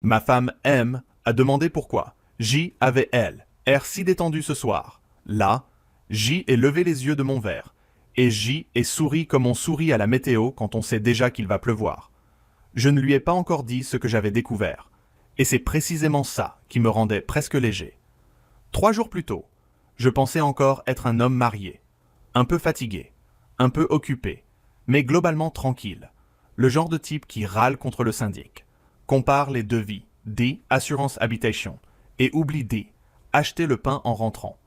Ma femme M a demandé pourquoi J avait elle, air si détendu ce soir. Là, J est levé les yeux de mon verre, et J est souri comme on sourit à la météo quand on sait déjà qu'il va pleuvoir. Je ne lui ai pas encore dit ce que j'avais découvert, et c'est précisément ça qui me rendait presque léger. 3 jours plus tôt, je pensais encore être un homme marié, un peu fatigué, un peu occupé, mais globalement tranquille, le genre de type qui râle contre le syndic, compare les devis, D, assurance habitation, et oublie D, acheter le pain en rentrant.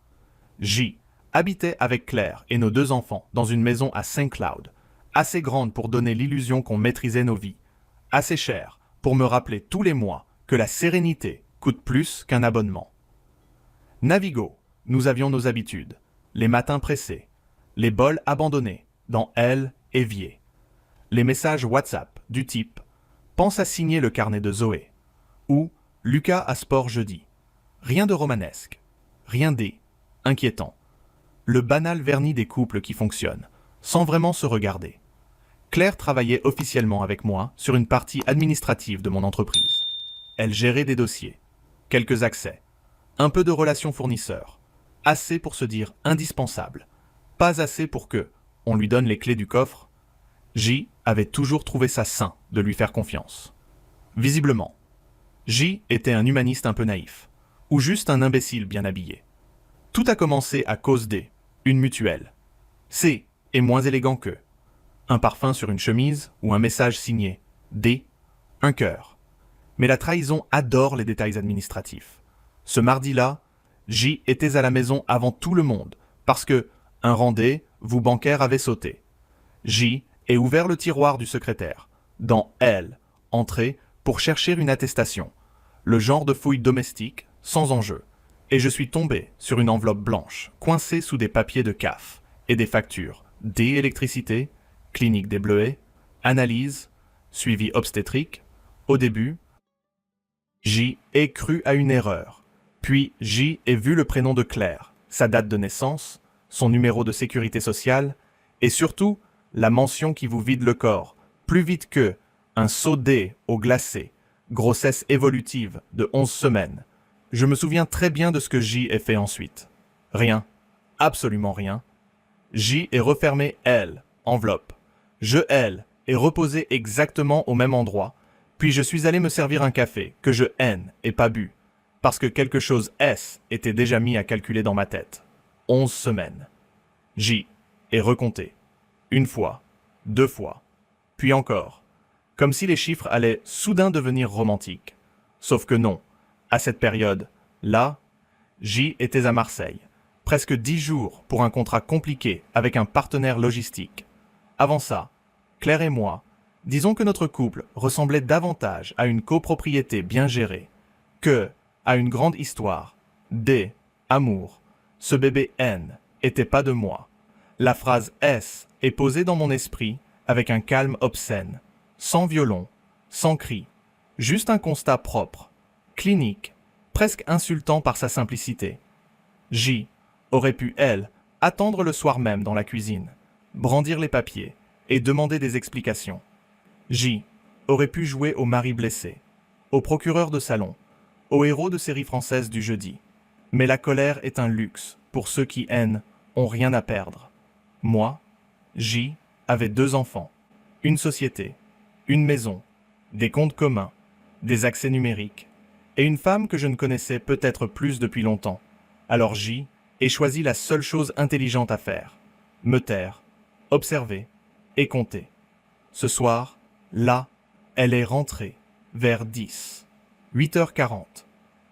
J habitait avec Claire et nos 2 enfants dans une maison à Saint Cloud, assez grande pour donner l'illusion qu'on maîtrisait nos vies, assez chère pour me rappeler tous les mois que la sérénité coûte plus qu'un abonnement. Navigo, nous avions nos habitudes, les matins pressés, les bols abandonnés dans L évier, les messages WhatsApp du type « Pense à signer le carnet de Zoé » ou « Lucas à sport jeudi ». Rien de romanesque, rien d'inquiétant. Le banal vernis des couples qui fonctionnent, sans vraiment se regarder. Claire travaillait officiellement avec moi sur une partie administrative de mon entreprise. Elle gérait des dossiers, quelques accès, un peu de relations fournisseurs, assez pour se dire indispensable, pas assez pour que, on lui donne les clés du coffre. J avait toujours trouvé ça sain de lui faire confiance. Visiblement, J était un humaniste un peu naïf, ou juste un imbécile bien habillé. Tout a commencé à cause une mutuelle. C est moins élégant que un parfum sur une chemise ou un message signé D, un cœur. Mais la trahison adore les détails administratifs. Ce mardi-là, J était à la maison avant tout le monde, parce que un rendez-vous bancaire avait sauté. J est ouvert le tiroir du secrétaire, dans L, entrée pour chercher une attestation, le genre de fouille domestique, sans enjeu. Et je suis tombé sur une enveloppe blanche, coincée sous des papiers de CAF et des factures d'électricité, clinique des Bleuets, analyse, suivi obstétrique. Au début, J est cru à une erreur. Puis J est vu le prénom de Claire, sa date de naissance, son numéro de sécurité sociale, et surtout la mention qui vous vide le corps, plus vite que un saut D au glacé, grossesse évolutive de 11 semaines. Je me souviens très bien de ce que J ait fait ensuite. Rien, absolument rien. J est refermé L, enveloppe. Je L est reposé exactement au même endroit, puis je suis allé me servir un café que je N et pas bu, parce que quelque chose S était déjà mis à calculer dans ma tête. 11 semaines. J est recompté. 1 fois, 2 fois, puis encore. Comme si les chiffres allaient soudain devenir romantiques. Sauf que non. À cette période, là, J était à Marseille. Presque 10 jours pour un contrat compliqué avec un partenaire logistique. Avant ça, Claire et moi, disons que notre couple ressemblait davantage à une copropriété bien gérée que à une grande histoire. D, amour. Ce bébé N était pas de moi. La phrase S est posée dans mon esprit avec un calme obscène, sans violon, sans cri, juste un constat propre, clinique, presque insultant par sa simplicité. J aurait pu, elle, attendre le soir même dans la cuisine, brandir les papiers et demander des explications. J aurait pu jouer au mari blessé, au procureur de salon, au héros de série française du jeudi. Mais la colère est un luxe pour ceux qui, N, ont rien à perdre. Moi, J, avait 2 enfants, une société, une maison, des comptes communs, des accès numériques, et une femme que je ne connaissais peut-être plus depuis longtemps. Alors J ai choisi la seule chose intelligente à faire, me taire, observer et compter. Ce soir, là, elle est rentrée, vers 8h40,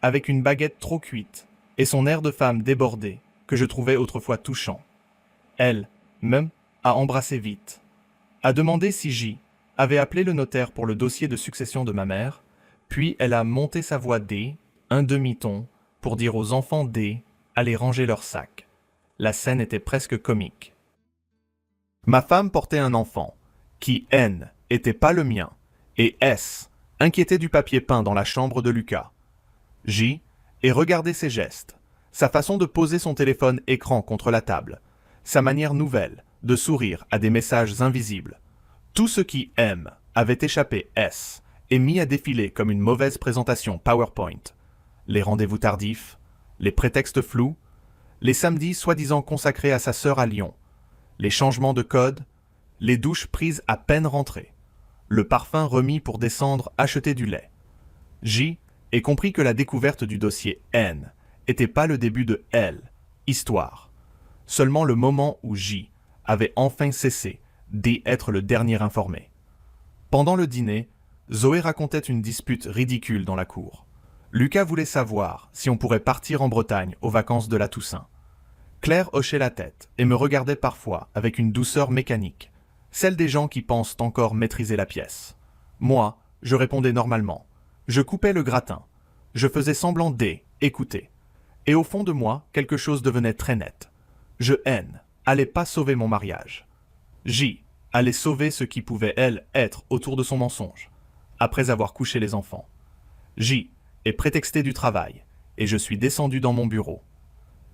avec une baguette trop cuite et son air de femme débordée que je trouvais autrefois touchant. Elle, même, a embrassé vite, a demandé si J avait appelé le notaire pour le dossier de succession de ma mère, puis elle a monté sa voix D, un demi-ton, pour dire aux enfants D aller ranger leur sac. La scène était presque comique. Ma femme portait un enfant, qui, N, était pas le mien, et S, inquiétait du papier peint dans la chambre de Lucas. J, et regardait ses gestes, sa façon de poser son téléphone écran contre la table, sa manière nouvelle de sourire à des messages invisibles. Tout ce qui, M, avait échappé S, et mis à défiler comme une mauvaise présentation PowerPoint. Les rendez-vous tardifs, les prétextes flous, les samedis soi-disant consacrés à sa sœur à Lyon, les changements de code, les douches prises à peine rentrées, le parfum remis pour descendre acheter du lait. J ait compris que la découverte du dossier N n'était pas le début de L, histoire. Seulement le moment où J avait enfin cessé d'être le dernier informé. Pendant le dîner, Zoé racontait une dispute ridicule dans la cour. Lucas voulait savoir si on pourrait partir en Bretagne aux vacances de la Toussaint. Claire hochait la tête et me regardait parfois avec une douceur mécanique, celle des gens qui pensent encore maîtriser la pièce. Moi, je répondais normalement. Je coupais le gratin. Je faisais semblant d'écouter. Et au fond de moi, quelque chose devenait très net. N allait pas sauver mon mariage. J allait sauver ce qui pouvait, elle, être autour de son mensonge, après avoir couché les enfants. J est prétexté du travail, et je suis descendu dans mon bureau.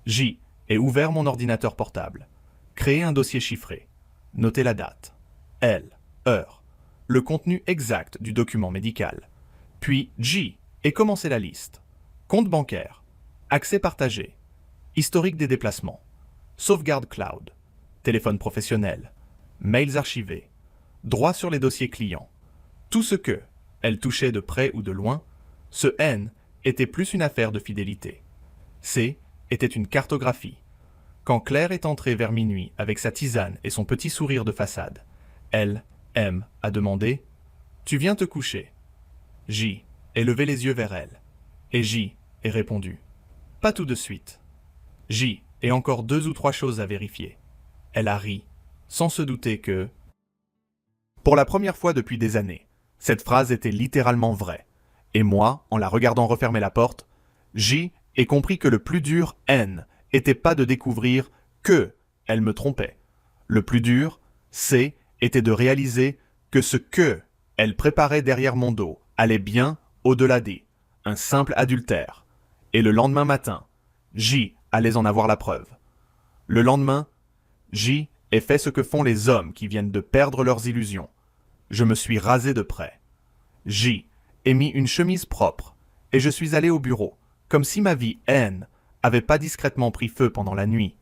J est ouvert mon ordinateur portable, créé un dossier chiffré, noté la date, L, heure, le contenu exact du document médical. Puis J est commencé la liste. Compte bancaire, accès partagé, historique des déplacements, sauvegarde cloud, téléphone professionnel, mails archivés, droit sur les dossiers clients. Tout ce que, elle touchait de près ou de loin, ce N était plus une affaire de fidélité. C était une cartographie. Quand Claire est entrée vers minuit avec sa tisane et son petit sourire de façade, elle, M, a demandé « Tu viens te coucher ?» J est levé les yeux vers elle, et J est répondu « Pas tout de suite. » J est encore 2 ou 3 choses à vérifier. Elle a ri, sans se douter que... Pour la première fois depuis des années, cette phrase était littéralement vraie. Et moi, en la regardant refermer la porte, J ai compris que le plus dur, N, était pas de découvrir que elle me trompait. Le plus dur, C, était de réaliser que ce que elle préparait derrière mon dos allait bien au-delà un simple adultère. Et le lendemain matin, J allait en avoir la preuve. Le lendemain, J ai fait ce que font les hommes qui viennent de perdre leurs illusions. Je me suis rasé de près. J ai mis une chemise propre et je suis allé au bureau, comme si ma vie N avait pas discrètement pris feu pendant la nuit.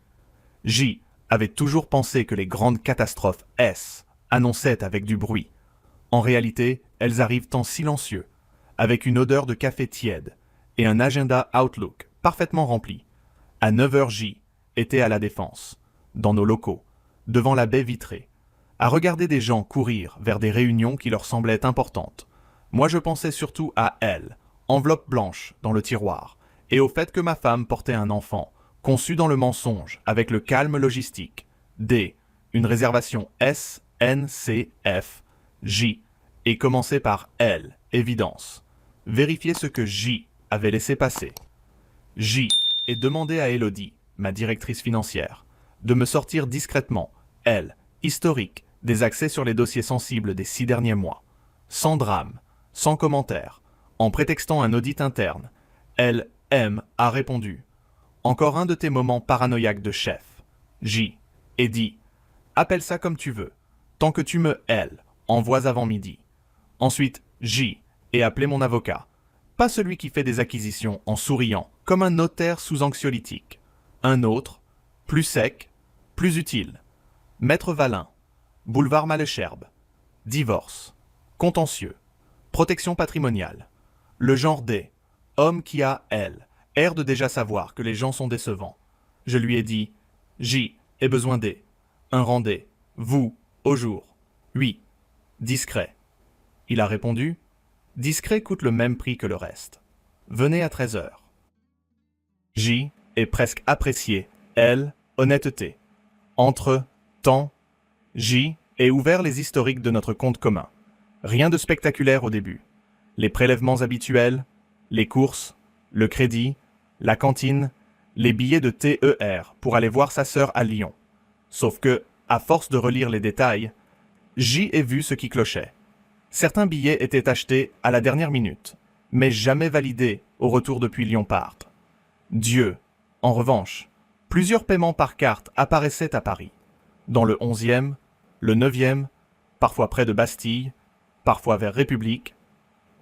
J avait toujours pensé que les grandes catastrophes S annonçaient avec du bruit. En réalité, elles arrivent en silencieux, avec une odeur de café tiède et un agenda Outlook parfaitement rempli. À 9h, J était à la Défense, dans nos locaux, devant la baie vitrée, à regarder des gens courir vers des réunions qui leur semblaient importantes. Moi, je pensais surtout à elle, enveloppe blanche dans le tiroir, et au fait que ma femme portait un enfant, conçu dans le mensonge, avec le calme logistique. D, une réservation S, N, C, F, J, et commencer par L, évidence. Vérifier ce que J avait laissé passer. J, et demander à Élodie, ma directrice financière, de me sortir discrètement, L, historique, des accès sur les dossiers sensibles des 6 derniers mois. Sans drame, sans commentaire, en prétextant un audit interne. Elle, M, a répondu. Encore un de tes moments paranoïaques de chef. J, et dit. Appelle ça comme tu veux, tant que tu me, L, envoies avant midi. Ensuite, J, et appelé mon avocat. Pas celui qui fait des acquisitions en souriant, comme un notaire sous anxiolytique. Un autre, plus sec, plus utile. Maître Valin, boulevard Malesherbes. Divorce, contentieux, protection patrimoniale. Le genre D, homme qui a, elle, air de déjà savoir que les gens sont décevants. Je lui ai dit, J, ai besoin D. Un rendez, vous, au jour. Oui, discret. Il a répondu, discret coûte le même prix que le reste. Venez à 13h. J est presque apprécié, elle, honnêteté. Entre, temps, J est ouvert les historiques de notre compte commun. Rien de spectaculaire au début. Les prélèvements habituels, les courses, le crédit, la cantine, les billets de TER pour aller voir sa sœur à Lyon. Sauf que, à force de relire les détails, J ai vu ce qui clochait. Certains billets étaient achetés à la dernière minute, mais jamais validés au retour depuis Lyon-Partre. Dieu, en revanche, plusieurs paiements par carte apparaissaient à Paris. Dans le 11e, le 9e, parfois près de Bastille, parfois vers République.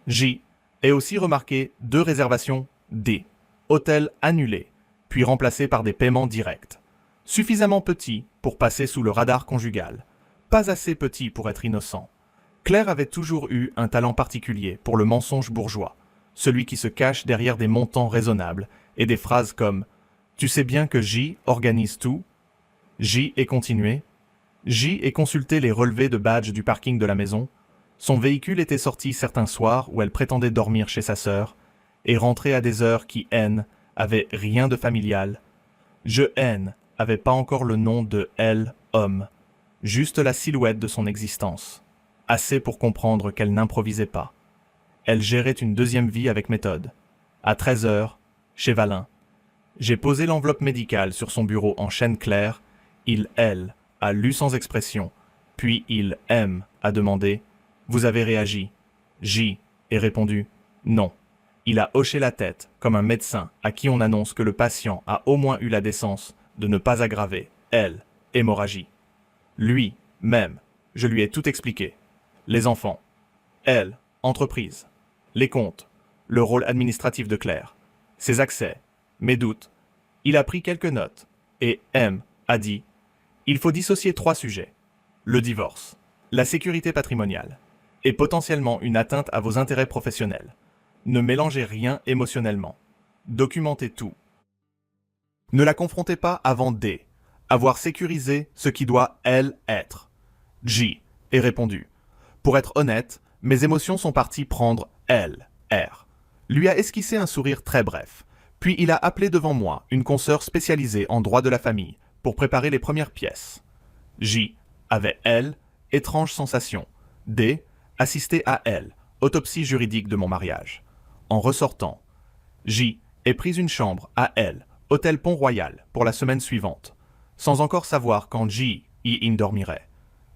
J ait aussi remarqué 2 réservations D, hôtels annulés, puis remplacés par des paiements directs. Suffisamment petits pour passer sous le radar conjugal, pas assez petits pour être innocent. Claire avait toujours eu un talent particulier pour le mensonge bourgeois, celui qui se cache derrière des montants raisonnables et des phrases comme « Tu sais bien que J organise tout ?» J ait continué. J ait consulté les relevés de badge du parking de la maison. Son véhicule était sorti certains soirs où elle prétendait dormir chez sa sœur et rentrait à des heures qui, N, avaient rien de familial. Je, N, avait pas encore le nom de elle, homme, juste la silhouette de son existence, assez pour comprendre qu'elle n'improvisait pas. Elle gérait une deuxième vie avec méthode. À 13 heures, chez Valin. J'ai posé l'enveloppe médicale sur son bureau en chêne clair. Il, elle, a lu sans expression. Puis il, M, a demandé « Vous avez réagi ?» J ait répondu « Non ». Il a hoché la tête, comme un médecin à qui on annonce que le patient a au moins eu la décence de ne pas aggraver, elle, hémorragie. Lui, même, je lui ai tout expliqué. Les enfants. Elle, entreprise. Les comptes. Le rôle administratif de Claire. Ses accès. Mes doutes. Il a pris quelques notes. Et M a dit « Il faut dissocier 3 sujets. Le divorce, la sécurité patrimoniale et potentiellement une atteinte à vos intérêts professionnels. Ne mélangez rien émotionnellement. Documentez tout. Ne la confrontez pas avant D. Avoir sécurisé ce qui doit, elle, être. J ait répondu. Pour être honnête, mes émotions sont parties prendre elle, R. Lui a esquissé un sourire très bref. Puis il a appelé devant moi une consoeur spécialisée en droit de la famille pour préparer les premières pièces. J avait, elle, étrange sensation. D, assisté à elle, autopsie juridique de mon mariage. En ressortant, J ait pris une chambre à elle, hôtel Pont-Royal, pour la semaine suivante, sans encore savoir quand J y dormirait.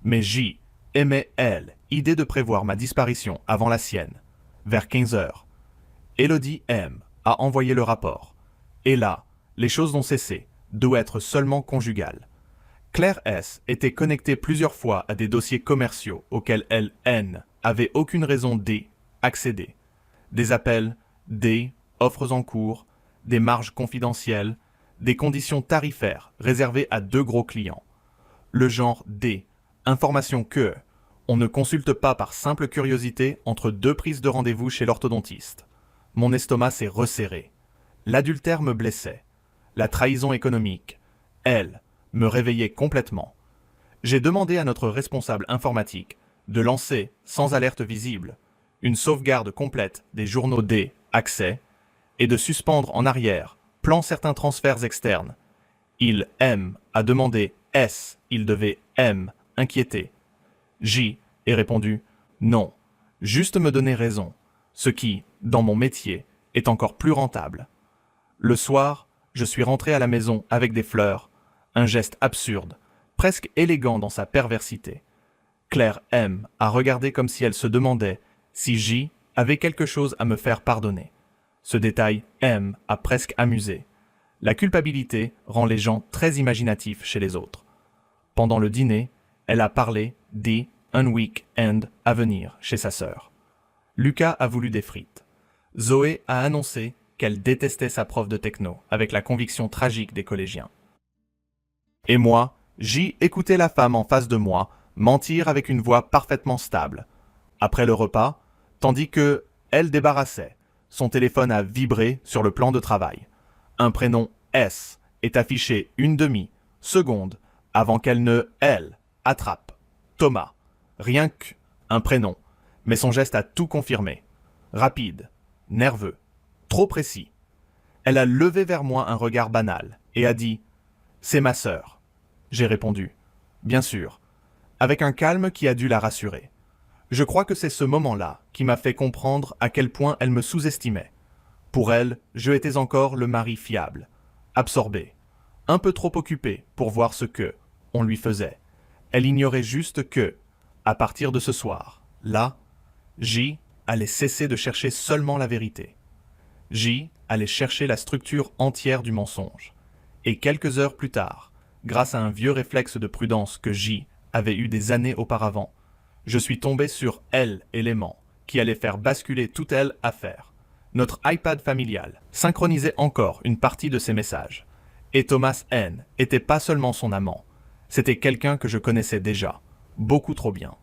Mais J aimait, elle, idée de prévoir ma disparition avant la sienne, vers 15 heures. Élodie M a envoyé le rapport. Et là, les choses ont cessé, doit être seulement conjugales. Claire S était connectée plusieurs fois à des dossiers commerciaux auxquels elle, N, avait aucune raison D, accéder. Des appels, D, offres en cours, des marges confidentielles, des conditions tarifaires réservées à 2 gros clients. Le genre D, information que on ne consulte pas par simple curiosité entre 2 prises de rendez-vous chez l'orthodontiste. Mon estomac s'est resserré. L'adultère me blessait. La trahison économique, elle, me réveillait complètement. J'ai demandé à notre responsable informatique de lancer, sans alerte visible, une sauvegarde complète des journaux D, accès, et de suspendre en arrière, plan certains transferts externes. Il, M, a demandé S, il devait, M, inquiéter. J ait répondu non, juste me donner raison, ce qui, dans mon métier, est encore plus rentable. Le soir, je suis rentré à la maison avec des fleurs, un geste absurde, presque élégant dans sa perversité. Claire M a regardé comme si elle se demandait si J avait quelque chose à me faire pardonner. Ce détail, M a presque amusé. La culpabilité rend les gens très imaginatifs chez les autres. Pendant le dîner, elle a parlé d' un week-end à venir chez sa sœur. Lucas a voulu des frites. Zoé a annoncé qu'elle détestait sa prof de techno avec la conviction tragique des collégiens. Et moi, J écoutais la femme en face de moi mentir avec une voix parfaitement stable. Après le repas, tandis que elle débarrassait, son téléphone a vibré sur le plan de travail. Un prénom S est affiché une demi-seconde avant qu'elle ne, elle, attrape. Thomas. Rien qu'un prénom, mais son geste a tout confirmé. Rapide, nerveux, trop précis. Elle a levé vers moi un regard banal et a dit « C'est ma sœur ». J'ai répondu « Bien sûr », avec un calme qui a dû la rassurer. Je crois que c'est ce moment-là qui m'a fait comprendre à quel point elle me sous-estimait. Pour elle, je étais encore le mari fiable, absorbé, un peu trop occupé pour voir ce que on lui faisait. Elle ignorait juste que, à partir de ce soir, là, J allait cesser de chercher seulement la vérité. J allait chercher la structure entière du mensonge. Et quelques heures plus tard, grâce à un vieux réflexe de prudence que J avait eu des années auparavant, je suis tombé sur L élément qui allait faire basculer toute elle affaire. Notre iPad familial synchronisait encore une partie de ses messages. Et Thomas N. était pas seulement son amant, c'était quelqu'un que je connaissais déjà, beaucoup trop bien.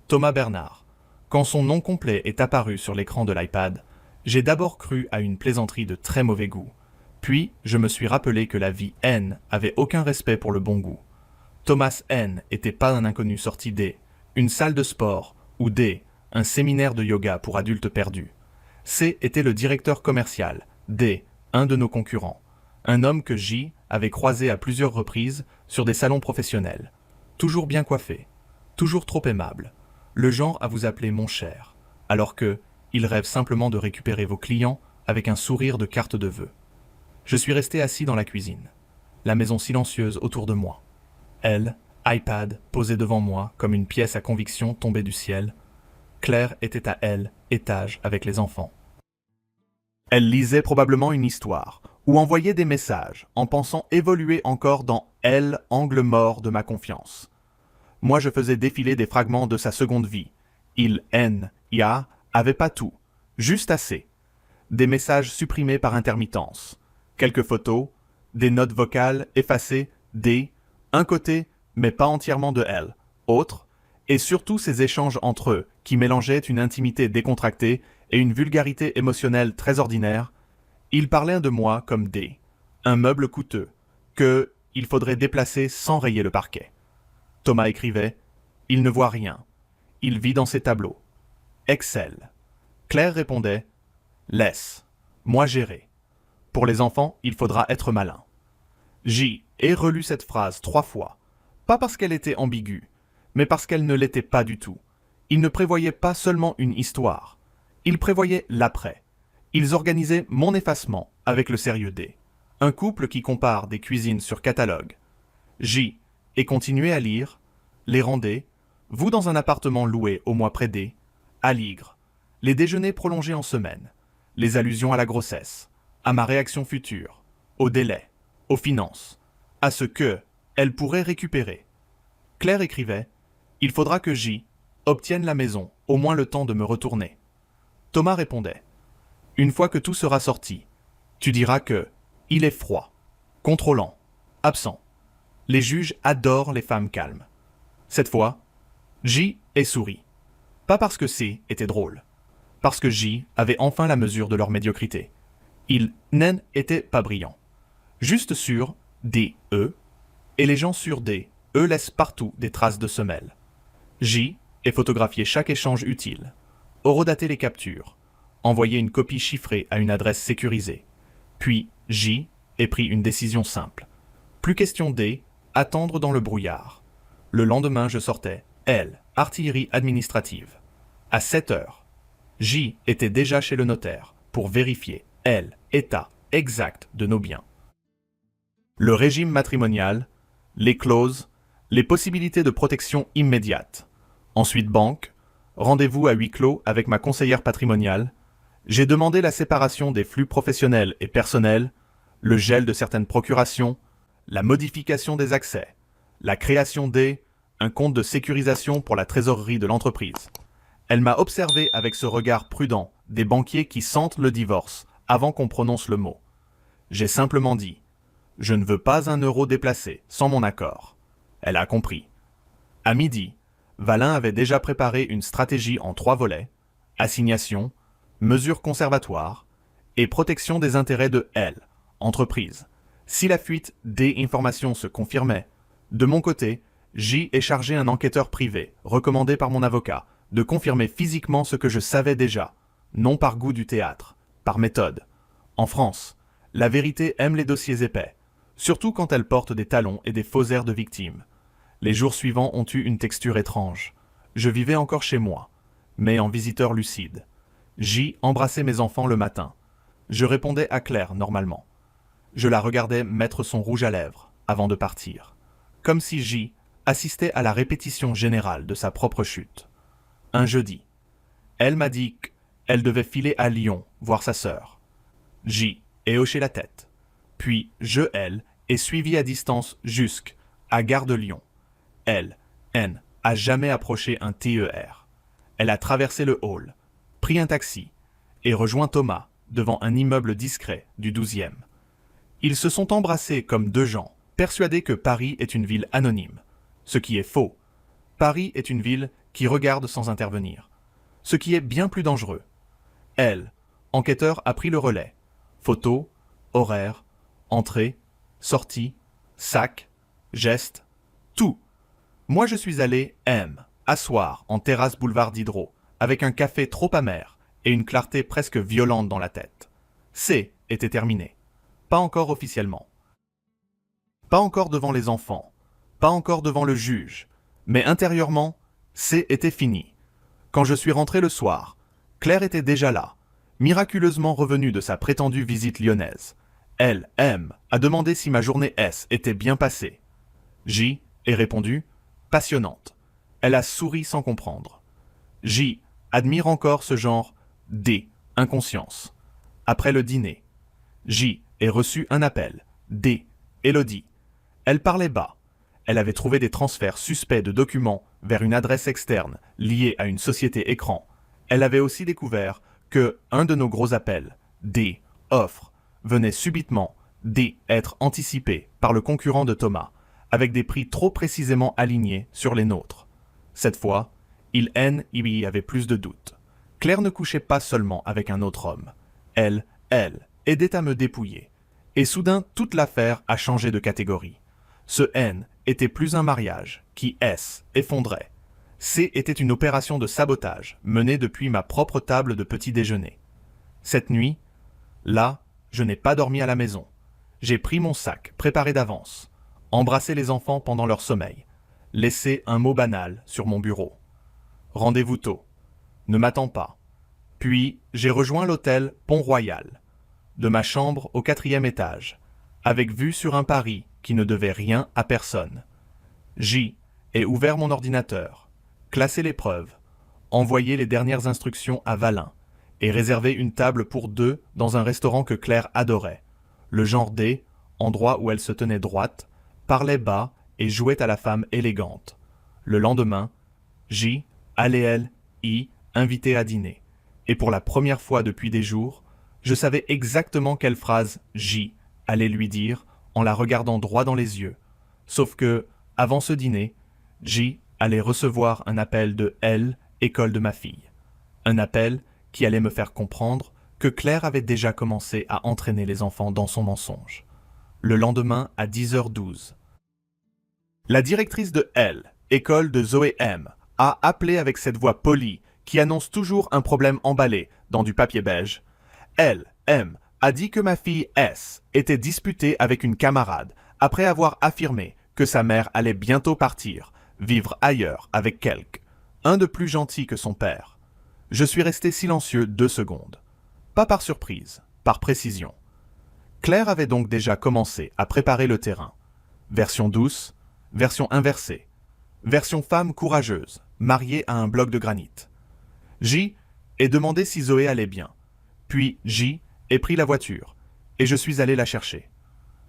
Thomas Bernard. Quand son nom complet est apparu sur l'écran de l'iPad, j'ai d'abord cru à une plaisanterie de très mauvais goût. Puis, je me suis rappelé que la vie N avait aucun respect pour le bon goût. Thomas N était pas un inconnu sorti D, une salle de sport, ou D, un séminaire de yoga pour adultes perdus. C était le directeur commercial, D, un de nos concurrents. Un homme que J avait croisé à plusieurs reprises sur des salons professionnels. Toujours bien coiffé, toujours trop aimable, le genre à vous appeler mon cher, alors que il rêve simplement de récupérer vos clients avec un sourire de carte de vœux. Je suis resté assis dans la cuisine, la maison silencieuse autour de moi. Elle, iPad, posée devant moi comme une pièce à conviction tombée du ciel. Claire était à elle, étage, avec les enfants. Elle lisait probablement une histoire, ou envoyait des messages, en pensant évoluer encore dans elle, angle mort de ma confiance. Moi je faisais défiler des fragments de sa seconde vie. Il, N, Ya, avait pas tout, juste assez. Des messages supprimés par intermittence, quelques photos, des notes vocales effacées, des, un côté, mais pas entièrement de elle, autre, et surtout ces échanges entre eux, qui mélangeaient une intimité décontractée et une vulgarité émotionnelle très ordinaire. Il parlait de moi comme des, un meuble coûteux, que il faudrait déplacer sans rayer le parquet. Thomas écrivait, il ne voit rien, il vit dans ses tableaux. Excel. Claire répondait, laisse, moi gérer. Pour les enfants, il faudra être malin. J ai relu cette phrase 3 fois, pas parce qu'elle était ambiguë, mais parce qu'elle ne l'était pas du tout. Ils ne prévoyaient pas seulement une histoire, ils prévoyaient l'après. Ils organisaient mon effacement avec le sérieux D. Un couple qui compare des cuisines sur catalogue. J et continuait à lire, les rendez, vous dans un appartement loué au mois près D, à Ligre, les déjeuners prolongés en semaine, les allusions à la grossesse, à ma réaction future, au délai, aux finances, à ce que elle pourrait récupérer. Claire écrivait, il faudra que J obtienne la maison, au moins le temps de me retourner. Thomas répondait, une fois que tout sera sorti, tu diras que il est froid, contrôlant, absent. Les juges adorent les femmes calmes. Cette fois, J est souri. Pas parce que C était drôle, parce que J avait enfin la mesure de leur médiocrité. Il n'était pas brillant. Juste sur D, E, et les gens sur D, E laissent partout des traces de semelles. J est photographié chaque échange utile, horodaté les captures, envoyé une copie chiffrée à une adresse sécurisée. Puis J est pris une décision simple. Plus question D, attendre dans le brouillard. Le lendemain, je sortais, L, artillerie administrative. À 7 heures, J était déjà chez le notaire pour vérifier, L, état exact de nos biens. Le régime matrimonial, les clauses, les possibilités de protection immédiate. Ensuite banque, rendez-vous à huis clos avec ma conseillère patrimoniale. J'ai demandé la séparation des flux professionnels et personnels, le gel de certaines procurations, la modification des accès, la création un compte de sécurisation pour la trésorerie de l'entreprise. Elle m'a observé avec ce regard prudent des banquiers qui sentent le divorce avant qu'on prononce le mot. J'ai simplement dit « Je ne veux pas un euro déplacé sans mon accord ». Elle a compris. À midi, Valin avait déjà préparé une stratégie en 3 volets, assignation, mesures conservatoires et protection des intérêts de L, entreprise. Si la fuite des informations se confirmait, de mon côté, J ai chargé un enquêteur privé, recommandé par mon avocat, de confirmer physiquement ce que je savais déjà, non par goût du théâtre, par méthode. En France, la vérité aime les dossiers épais, surtout quand elle porte des talons et des faux airs de victime. Les jours suivants ont eu une texture étrange. Je vivais encore chez moi, mais en visiteur lucide. J embrassait mes enfants le matin. Je répondais à Claire normalement. Je la regardais mettre son rouge à lèvres avant de partir, comme si J assistait à la répétition générale de sa propre chute. Un jeudi, elle m'a dit qu'elle devait filer à Lyon voir sa sœur. J ai hoché la tête. Puis elle, ai suivi à distance jusqu'à Gare de Lyon. Elle, N, a jamais approché un TER. Elle a traversé le hall, prit un taxi et rejoint Thomas devant un immeuble discret du 12e. Ils se sont embrassés comme deux gens, persuadés que Paris est une ville anonyme. Ce qui est faux. Paris est une ville qui regarde sans intervenir. Ce qui est bien plus dangereux. Elle, enquêteur, a pris le relais. Photos, horaires, entrée, sortie, sac, gestes, tout. Moi je suis allé, asseoir en terrasse boulevard Diderot, avec un café trop amer et une clarté presque violente dans la tête. C était terminé. Pas encore officiellement. Pas encore devant les enfants. Pas encore devant le juge. Mais intérieurement, C était fini. Quand je suis rentré le soir, Claire était déjà là, miraculeusement revenue de sa prétendue visite lyonnaise. Elle, a demandé si ma journée S était bien passée. J ai répondu « passionnante ». Elle a souri sans comprendre. J admire encore ce genre D, inconscience. Après le dîner, J ai reçu un appel. D, Élodie. Elle parlait bas. Elle avait trouvé des transferts suspects de documents vers une adresse externe liée à une société écran. Elle avait aussi découvert que un de nos gros appels, D, offre, venait subitement D être anticipé par le concurrent de Thomas, avec des prix trop précisément alignés sur les nôtres. Cette fois, il y avait plus de doutes. Claire ne couchait pas seulement avec un autre homme. Elle, aidait à me dépouiller. Et soudain, toute l'affaire a changé de catégorie. Ce N était plus un mariage, qui effondrait. C était une opération de sabotage, menée depuis ma propre table de petit déjeuner. Cette nuit, là, je n'ai pas dormi à la maison. J'ai pris mon sac, préparé d'avance, embrassé les enfants pendant leur sommeil, laissé un mot banal sur mon bureau. Rendez-vous tôt. Ne m'attends pas. Puis, j'ai rejoint l'hôtel Pont-Royal, de ma chambre au 4e étage, avec vue sur un Paris qui ne devait rien à personne. J ai ouvert mon ordinateur, classé les preuves, envoyé les dernières instructions à Valin et réservé une table pour deux dans un restaurant que Claire adorait. Le genre D, endroit où elle se tenait droite, parlait bas et jouait à la femme élégante. Le lendemain, J allait invité à dîner. Et pour la première fois depuis des jours, je savais exactement quelle phrase J allait lui dire en la regardant droit dans les yeux. Sauf que, avant ce dîner, J allait recevoir un appel de L, école de ma fille. Un appel qui allait me faire comprendre que Claire avait déjà commencé à entraîner les enfants dans son mensonge. Le lendemain à 10h12. La directrice de L, école de Zoé M, a appelé avec cette voix polie qui annonce toujours un problème emballé dans du papier beige. Elle, a dit que ma fille S était disputée avec une camarade après avoir affirmé que sa mère allait bientôt partir, vivre ailleurs avec un de plus gentil que son père. Je suis resté silencieux 2 secondes. Pas par surprise, par précision. Claire avait donc déjà commencé à préparer le terrain. Version douce, version inversée. Version femme courageuse, mariée à un bloc de granit. J ai demandé si Zoé allait bien. Puis J ai pris la voiture, et je suis allé la chercher.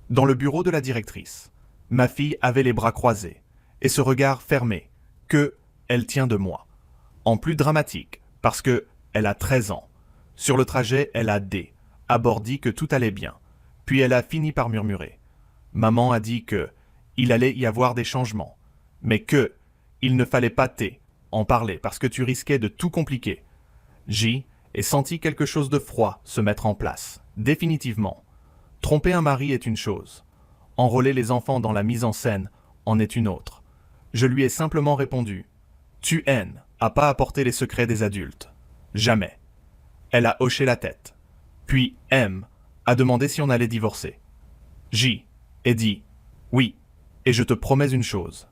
Dans le bureau de la directrice, ma fille avait les bras croisés, et ce regard fermé, que elle tient de moi. En plus dramatique, parce que elle a 13 ans. Sur le trajet, elle a D, à bord dit que tout allait bien. Puis elle a fini par murmurer. Maman a dit que il allait y avoir des changements, mais que il ne fallait pas en parler parce que tu risquais de tout compliquer. J ai senti quelque chose de froid se mettre en place, définitivement. Tromper un mari est une chose. Enrôler les enfants dans la mise en scène en est une autre. Je lui ai simplement répondu « Tu a pas apporté les secrets des adultes. Jamais. » Elle a hoché la tête. Puis M a demandé si on allait divorcer. J ai dit « Oui, et je te promets une chose.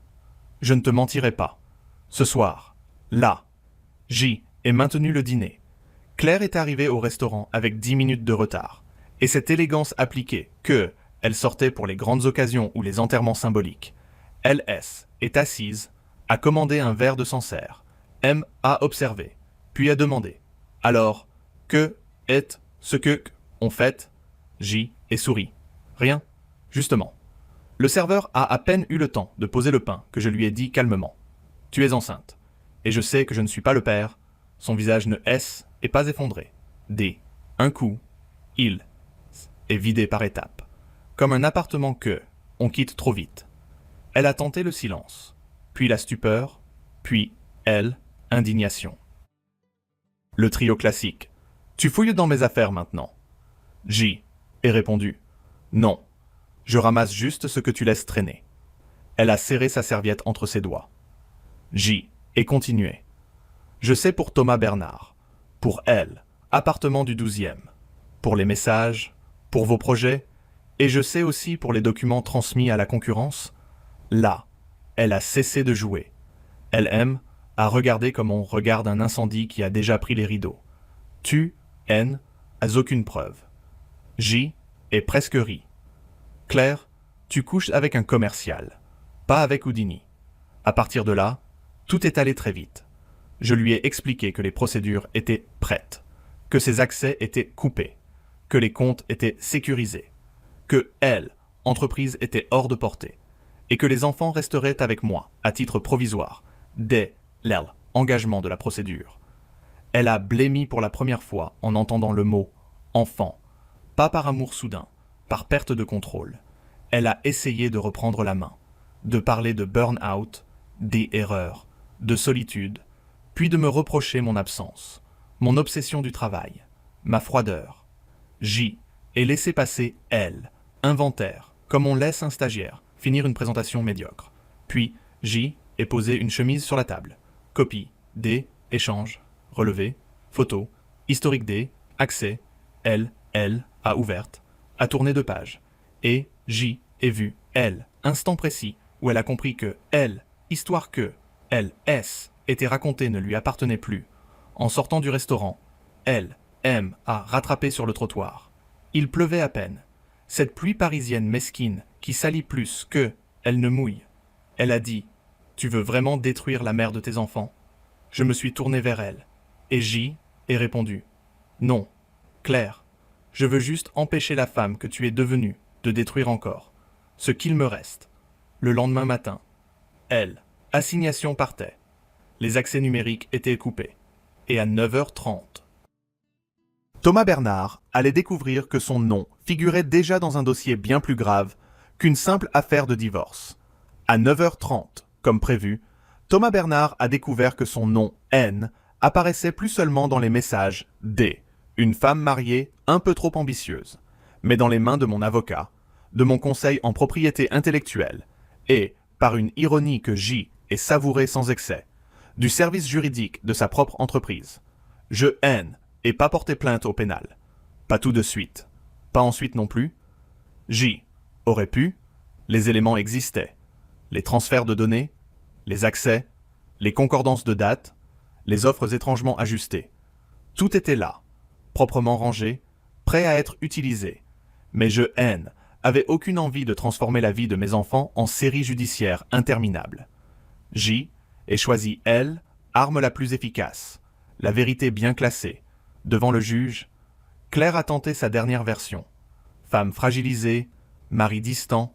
Je ne te mentirai pas. Ce soir, là, J ai maintenu le dîner. Claire est arrivée au restaurant avec 10 minutes de retard. Et cette élégance appliquée que elle sortait pour les grandes occasions ou les enterrements symboliques. LS est assise, a commandé un verre de Sancerre. M a observé, puis a demandé. Alors, que est ce que on fait? J et sourit. Rien, justement. Le serveur a à peine eu le temps de poser le pain que je lui ai dit calmement. Tu es enceinte. Et je sais que je ne suis pas le père. Son visage ne et pas effondré. D. Un coup, il est vidé par étapes. Comme un appartement que on quitte trop vite. Elle a tenté le silence, puis la stupeur, puis, elle, indignation. Le trio classique. Tu fouilles dans mes affaires maintenant. J. Est répondu. Non. Je ramasse juste ce que tu laisses traîner. Elle a serré sa serviette entre ses doigts. J. Et continué. Je sais pour Thomas Bernard. Pour elle, appartement du 12e. Pour les messages, pour vos projets, et je sais aussi pour les documents transmis à la concurrence. Là, elle a cessé de jouer. Elle aime à regarder comme on regarde un incendie qui a déjà pris les rideaux. Tu, N, as aucune preuve. J est presque ri. Claire, tu couches avec un commercial, pas avec Houdini. À partir de là, tout est allé très vite. Je lui ai expliqué que les procédures étaient prêtes, que ses accès étaient coupés, que les comptes étaient sécurisés, que elle, entreprise, était hors de portée, et que les enfants resteraient avec moi, à titre provisoire, dès l'engagement de la procédure. Elle a blêmi pour la première fois en entendant le mot « enfant », pas par amour soudain, par perte de contrôle. Elle a essayé de reprendre la main, de parler de burn-out, des erreurs, de solitude, puis de me reprocher mon absence, mon obsession du travail, ma froideur. J est laissé passer elle, inventaire, comme on laisse un stagiaire finir une présentation médiocre. Puis J est posé une chemise sur la table. Copie, D, échange, relevé, photo, historique D, accès, elle a ouverte, a tourné 2 pages. Et J est vu, elle, instant précis, où elle a compris que elle, histoire que, elle, S, était racontée ne lui appartenait plus. En sortant du restaurant, elle, M, a rattrapé sur le trottoir. Il pleuvait à peine. Cette pluie parisienne mesquine qui salit plus que, elle ne mouille. Elle a dit, « Tu veux vraiment détruire la mère de tes enfants ?» Je me suis tourné vers elle. Et J est répondu, « Non, Claire, je veux juste empêcher la femme que tu es devenue de détruire encore. Ce qu'il me reste. » Le lendemain matin, elle, assignation partait. Les accès numériques étaient coupés. Et à 9h30. Thomas Bernard allait découvrir que son nom figurait déjà dans un dossier bien plus grave qu'une simple affaire de divorce. À 9h30, comme prévu, Thomas Bernard a découvert que son nom, N, apparaissait plus seulement dans les messages D, une femme mariée un peu trop ambitieuse, mais dans les mains de mon avocat, de mon conseil en propriété intellectuelle, et, par une ironie que J est savourée sans excès, du service juridique de sa propre entreprise. Je N et pas porté plainte au pénal. Pas tout de suite. Pas ensuite non plus. J aurait pu. Les éléments existaient. Les transferts de données, les accès, les concordances de dates, les offres étrangement ajustées. Tout était là, proprement rangé, prêt à être utilisé. Mais je N avait aucune envie de transformer la vie de mes enfants en série judiciaire interminable. J ait choisi elle, arme la plus efficace, la vérité bien classée. Devant le juge, Claire a tenté sa dernière version. Femme fragilisée, mari distant,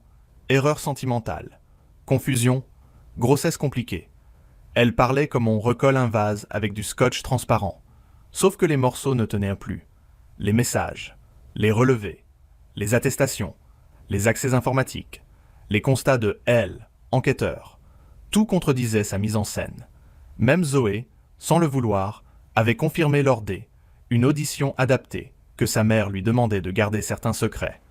erreur sentimentale, confusion, grossesse compliquée. Elle parlait comme on recolle un vase avec du scotch transparent, sauf que les morceaux ne tenaient plus. Les messages, les relevés, les attestations, les accès informatiques, les constats de elle, enquêteur, tout contredisait sa mise en scène. Même Zoé, sans le vouloir, avait confirmé lors D, une audition adaptée, que sa mère lui demandait de garder certains secrets.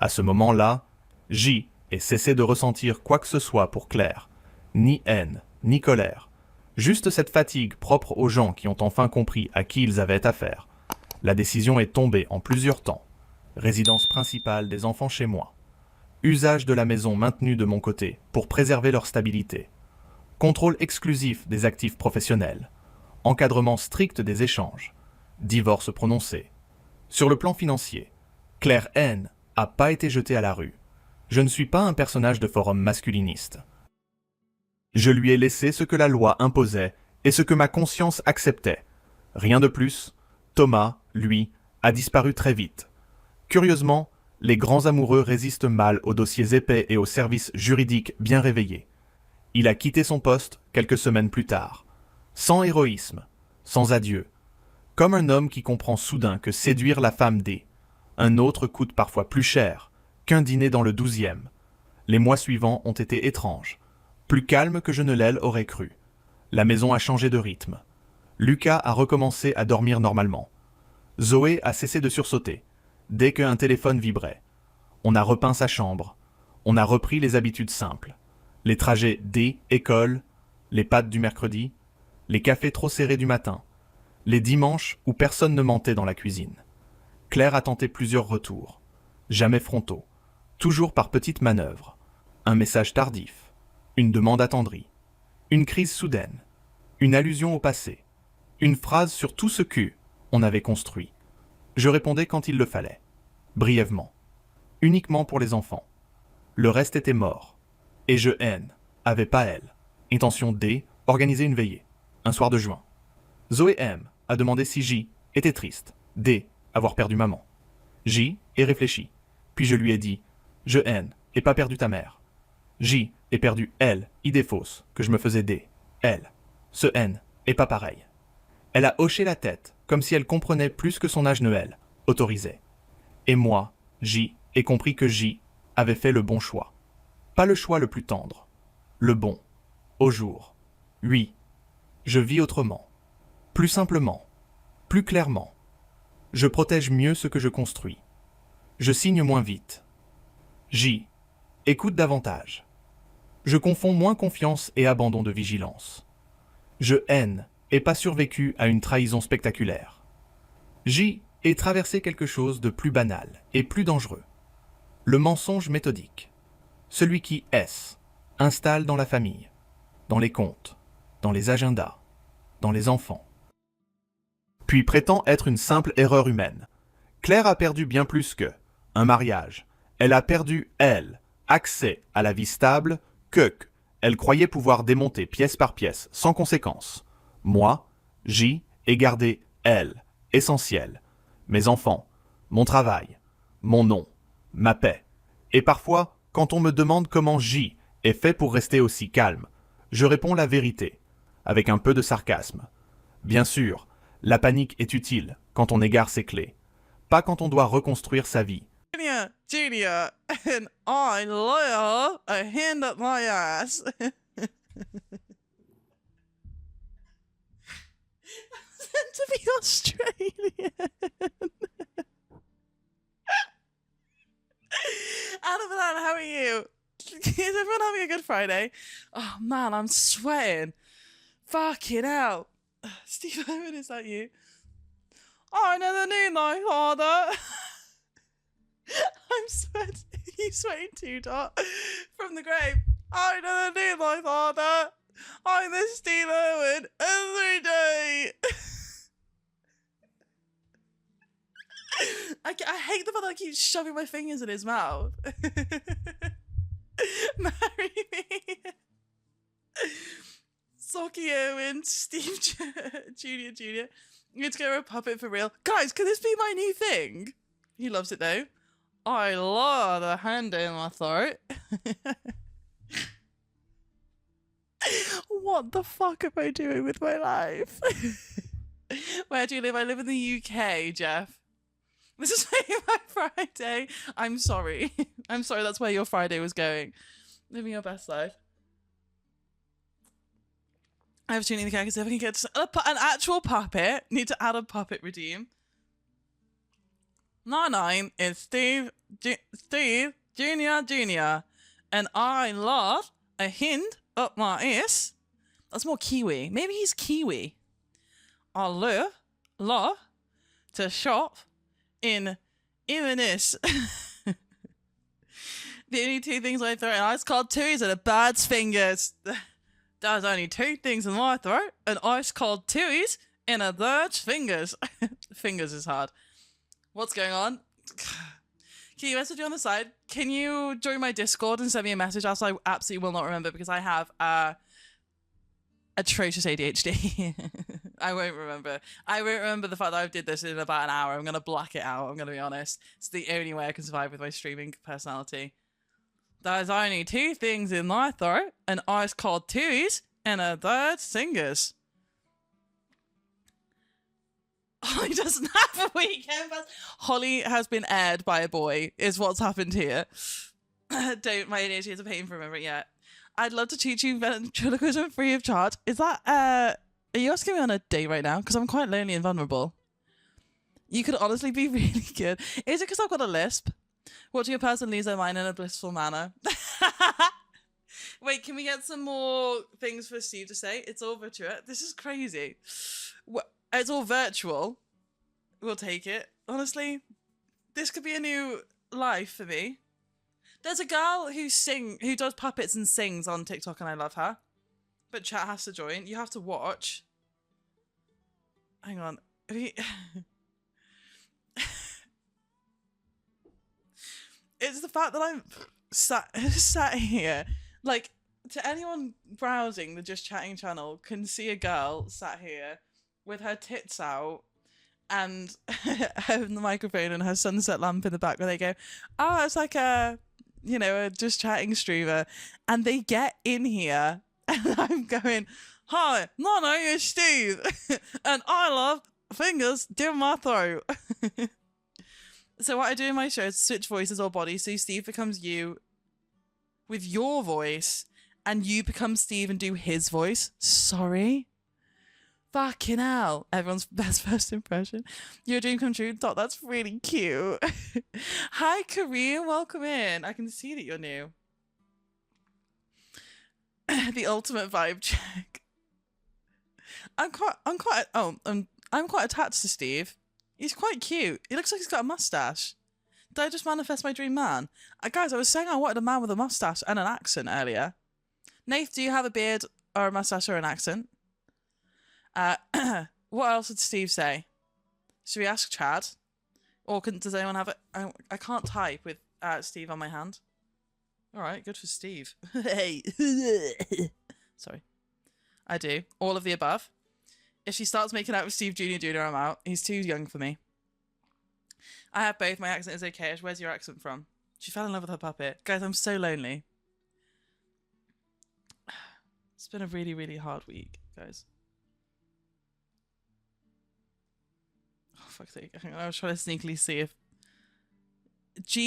À ce moment-là, J ait cessé de ressentir quoi que ce soit pour Claire, ni haine, ni colère, juste cette fatigue propre aux gens qui ont enfin compris à qui ils avaient affaire. La décision est tombée en plusieurs temps. Résidence principale des enfants chez moi. Usage de la maison maintenu de mon côté pour préserver leur stabilité. Contrôle exclusif des actifs professionnels. Encadrement strict des échanges. Divorce prononcé. Sur le plan financier, Claire N n'a pas été jetée à la rue. Je ne suis pas un personnage de forum masculiniste. Je lui ai laissé ce que la loi imposait et ce que ma conscience acceptait. Rien de plus. Thomas, lui, a disparu très vite. Curieusement, les grands amoureux résistent mal aux dossiers épais et aux services juridiques bien réveillés. Il a quitté son poste quelques semaines plus tard. Sans héroïsme, sans adieu. Comme un homme qui comprend soudain que séduire la femme D, un autre coûte parfois plus cher qu'un dîner dans le 12e. Les mois suivants ont été étranges, plus calmes que je ne l'aurais cru. La maison a changé de rythme. Lucas a recommencé à dormir normalement. Zoé a cessé de sursauter, dès qu'un téléphone vibrait. On a repeint sa chambre. On a repris les habitudes simples. Les trajets école, les pâtes du mercredi, les cafés trop serrés du matin, les dimanches où personne ne mentait dans la cuisine. Claire a tenté plusieurs retours. Jamais frontaux. Toujours par petites manœuvres. Un message tardif. Une demande attendrie. Une crise soudaine. Une allusion au passé. Une phrase sur tout ce qu'on avait construit. Je répondais quand il le fallait. Brièvement. Uniquement pour les enfants. Le reste était mort. Et je avait pas elle. Intention D, organiser une veillée. Un soir de juin. Zoé M a demandé si J était triste. D, avoir perdu maman. J est réfléchi. Puis je lui ai dit, je et pas perdu ta mère. J est perdu L, idée fausse, que je me faisais D. Elle. Ce est pas pareil. Elle a hoché la tête, comme si elle comprenait plus que son âge Noël, autorisait. Et moi, J, ai compris que J avait fait le bon choix. Pas le choix le plus tendre. Le bon. Au jour. Oui. Je vis autrement. Plus simplement. Plus clairement. Je protège mieux ce que je construis. Je signe moins vite. J. Écoute davantage. Je confonds moins confiance et abandon de vigilance. Je et pas survécu à une trahison spectaculaire. J est traversé quelque chose de plus banal et plus dangereux. Le mensonge méthodique. Celui qui installe dans la famille, dans les comptes, dans les agendas, dans les enfants. Puis prétend être une simple erreur humaine. Claire a perdu bien plus que un mariage. Elle a perdu, elle, accès à la vie stable elle croyait pouvoir démonter pièce par pièce, sans conséquence. Moi, J, ai gardé, elle, essentiel. Mes enfants, mon travail, mon nom, ma paix. Et parfois, quand on me demande comment J est fait pour rester aussi calme, je réponds la vérité, avec un peu de sarcasme. Bien sûr, la panique est utile quand on égare ses clés, pas quand on doit reconstruire sa vie. Junior, and I love a hand up my ass. To be Australian. Adam and Anne, how are you? Is everyone having a good Friday? Oh man, I'm sweating. Fucking hell. Steve Owen, is that you? I never knew my father. I'm sweating. You sweating too, Dot? From the grave. I never knew my father. I miss Steve Owen every day. I hate the fact that I keep shoving my fingers in his mouth. Marry me. Socky Owen, Steve Jr. Let's go a puppet for real. Guys, can this be my new thing? He loves it though. I love the hand in my throat. What the fuck am I doing with my life? Where do you live? I live in the UK, Jeff. This is my Friday. I'm sorry. I'm sorry that's where your Friday was going. Living your best life. I have tuning the characters. If I can get an actual puppet, need to add a puppet redeem. 9 is Steve Jr. And I love a hint up my ass. That's more Kiwi. Maybe he's Kiwi. I love to shop in Inverness. The only two things I throw in ice cold twoies are the bird's fingers. There's only two things in my throat, an ice cold twoies and a bird's fingers. Fingers is hard. What's going on? Can you message me on the side? Can you join my Discord and send me a message? Else I absolutely will not remember because I have atrocious ADHD. I won't remember. I won't remember the fact that I did this in about an hour. I'm going to black it out. I'm going to be honest. It's the only way I can survive with my streaming personality. There's only two things in my throat, an ice cold twoies and a third singers. Holly doesn't have a weekend pass. Holly has been aired by a boy, is what's happened here. Don't, my ADHD is a pain for remembering yet. I'd love to teach you ventriloquism free of charge. Is that, are you asking me on a date right now? Because I'm quite lonely and vulnerable. You could honestly be really good. Is it because I've got a lisp? Watching a person lose their mind in a blissful manner. Wait, can we get some more things for Steve to say? It's all virtual. This is crazy. It's all virtual. We'll take it. Honestly, this could be a new life for me. There's a girl who does puppets and sings on TikTok, and I love her. But chat has to join. You have to watch. Hang on. It's the fact that I'm sat here. Like, to anyone browsing the Just Chatting channel can see a girl sat here with her tits out and having the microphone and her sunset lamp in the back where they go, oh, it's like a Just Chatting streamer. And they get in here and I'm going, hi, my name is Steve and I love fingers down my throat. So what I do in my show is switch voices or bodies. So Steve becomes you with your voice and you become Steve and do his voice. Sorry. Fucking hell. Everyone's best first impression. Your dream come true. Dot, that's really cute. Hi, Korean. Welcome in. I can see that you're new. The ultimate vibe check. I'm quite attached to Steve. He's quite cute. He looks like he's got a mustache. Did I just manifest my dream man? Guys, I was saying I wanted a man with a mustache and an accent earlier. Nath, do you have a beard or a mustache or an accent? What else did Steve say? Should we ask Chad? Or does anyone have it? I can't type with Steve on my hand. All right, good for Steve. Hey. Sorry. I do. All of the above. If she starts making out with Steve Jr., I'm out. He's too young for me. I have both. My accent is okay. Where's your accent from? She fell in love with her puppet. Guys, I'm so lonely. It's been a really, really hard week, guys. Oh, fuck's sake. I was trying to sneakily see if... G